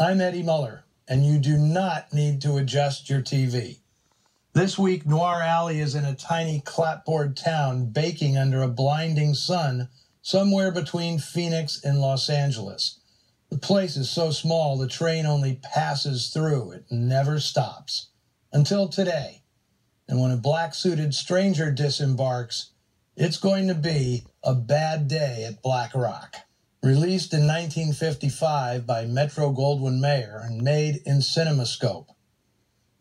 I'm Eddie Muller, and you do not need to adjust your TV. This week, Noir Alley is in a tiny clapboard town baking under a blinding sun somewhere between Phoenix and Los Angeles. The place is so small the train only passes through. It never stops. Until today. And when a black-suited stranger disembarks, it's going to be a bad day at Black Rock. Released in 1955 by Metro-Goldwyn-Mayer and made in CinemaScope.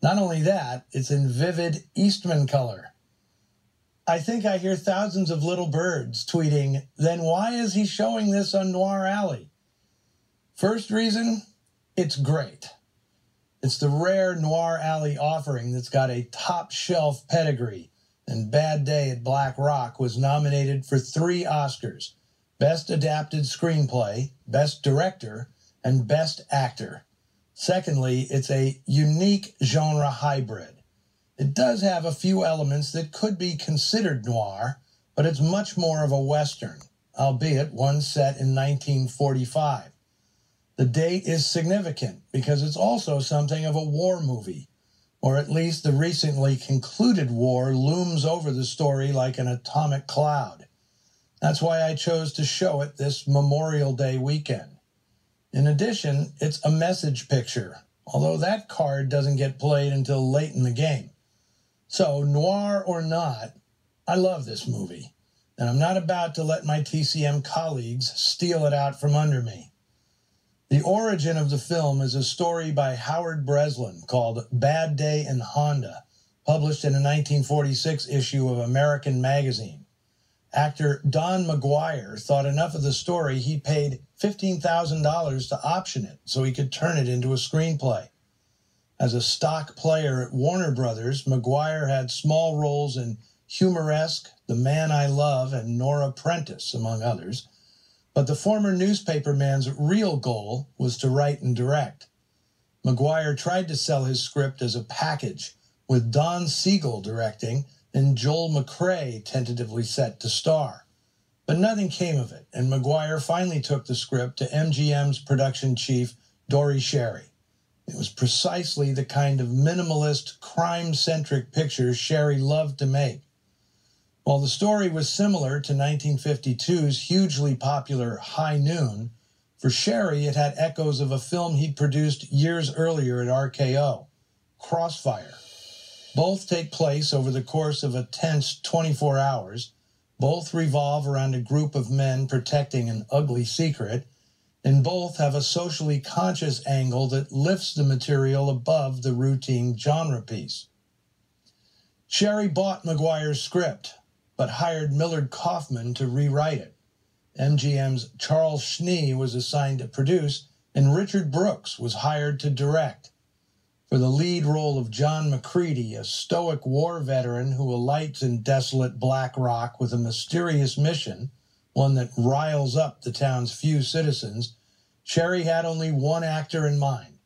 Not only that, it's in vivid Eastman color. I think I hear thousands of little birds tweeting, "Then why is he showing this on Noir Alley?" First reason, it's great. It's the rare Noir Alley offering that's got a top-shelf pedigree, and Bad Day at Black Rock was nominated for 3 Oscars: Best Adapted Screenplay, Best Director, and Best Actor. Secondly, it's a unique genre hybrid. It does have a few elements that could be considered noir, but it's much more of a Western, albeit one set in 1945. The date is significant because it's also something of a war movie, or at least the recently concluded war looms over the story like an atomic cloud. That's why I chose to show it this Memorial Day weekend. In addition, it's a message picture, although that card doesn't get played until late in the game. So, noir or not, I love this movie, and I'm not about to let my TCM colleagues steal it out from under me. The origin of the film is a story by Howard Breslin called Bad Day in Honda, published in a 1946 issue of American Magazine. Actor Don McGuire thought enough of the story he paid $15,000 to option it so he could turn it into a screenplay. As a stock player at Warner Brothers, McGuire had small roles in Humoresque, The Man I Love, and Nora Prentice, among others. But the former newspaperman's real goal was to write and direct. McGuire tried to sell his script as a package, with Don Siegel directing and Joel McCrea tentatively set to star. But nothing came of it, and McGuire finally took the script to MGM's production chief, Dory Sherry. It was precisely the kind of minimalist, crime-centric picture Sherry loved to make. While the story was similar to 1952's hugely popular High Noon, for Sherry it had echoes of a film he'd produced years earlier at RKO, Crossfire. Both take place over the course of a tense 24 hours. Both revolve around a group of men protecting an ugly secret, and both have a socially conscious angle that lifts the material above the routine genre piece. Sherry bought McGuire's script, but hired Millard Kaufman to rewrite it. MGM's Charles Schnee was assigned to produce, and Richard Brooks was hired to direct. For the lead role of John McCready, a stoic war veteran who alights in desolate Black Rock with a mysterious mission, one that riles up the town's few citizens, Sherry had only one actor in mind.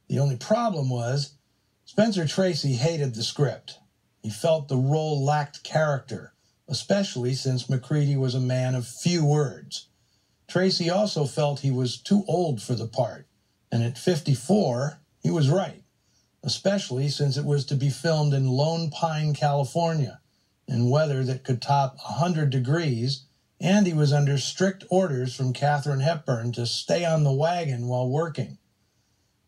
The only problem was, Spencer Tracy hated the script. He felt the role lacked character, especially since McCready was a man of few words. Tracy also felt he was too old for the part, and at 54, he was right, especially since it was to be filmed in Lone Pine, California, in weather that could top 100 degrees, and he was under strict orders from Katharine Hepburn to stay on the wagon while working.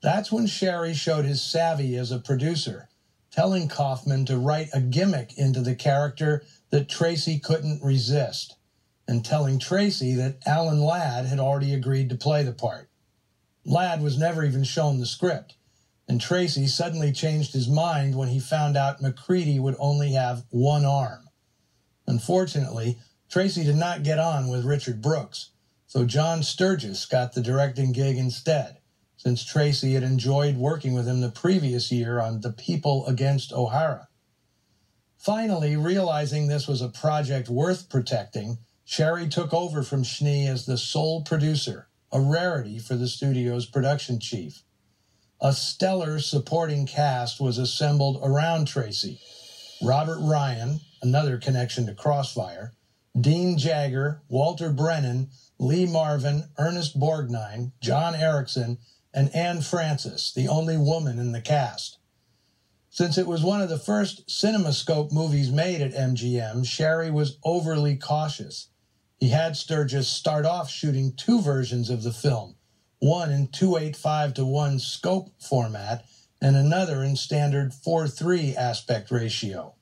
That's when Sherry showed his savvy as a producer, telling Kaufman to write a gimmick into the character that Tracy couldn't resist, and telling Tracy that Alan Ladd had already agreed to play the part. Ladd was never even shown the script, and Tracy suddenly changed his mind when he found out McCready would only have one arm. Unfortunately, Tracy did not get on with Richard Brooks, so John Sturgis got the directing gig instead, since Tracy had enjoyed working with him the previous year on The People Against O'Hara. Finally, realizing this was a project worth protecting, Sherry took over from Schnee as the sole producer, a rarity for the studio's production chief. A stellar supporting cast was assembled around Tracy. Robert Ryan, another connection to Crossfire, Dean Jagger, Walter Brennan, Lee Marvin, Ernest Borgnine, John Erickson, and Anne Francis, the only woman in the cast. Since it was one of the first CinemaScope movies made at MGM, Sherry was overly cautious. He had Sturgis start off shooting 2 versions of the film, one in 2.85:1 scope format and another in standard 4:3 aspect ratio.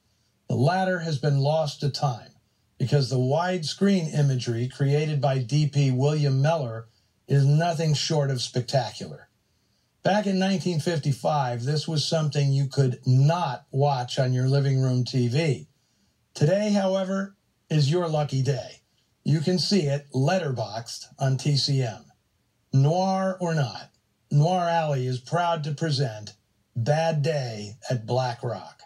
The latter has been lost to time because the widescreen imagery created by DP William Muller is nothing short of spectacular. Back in 1955, this was something you could not watch on your living room TV. Today, however, is your lucky day. You can see it letterboxed on TCM. Noir or not, Noir Alley is proud to present Bad Day at Black Rock.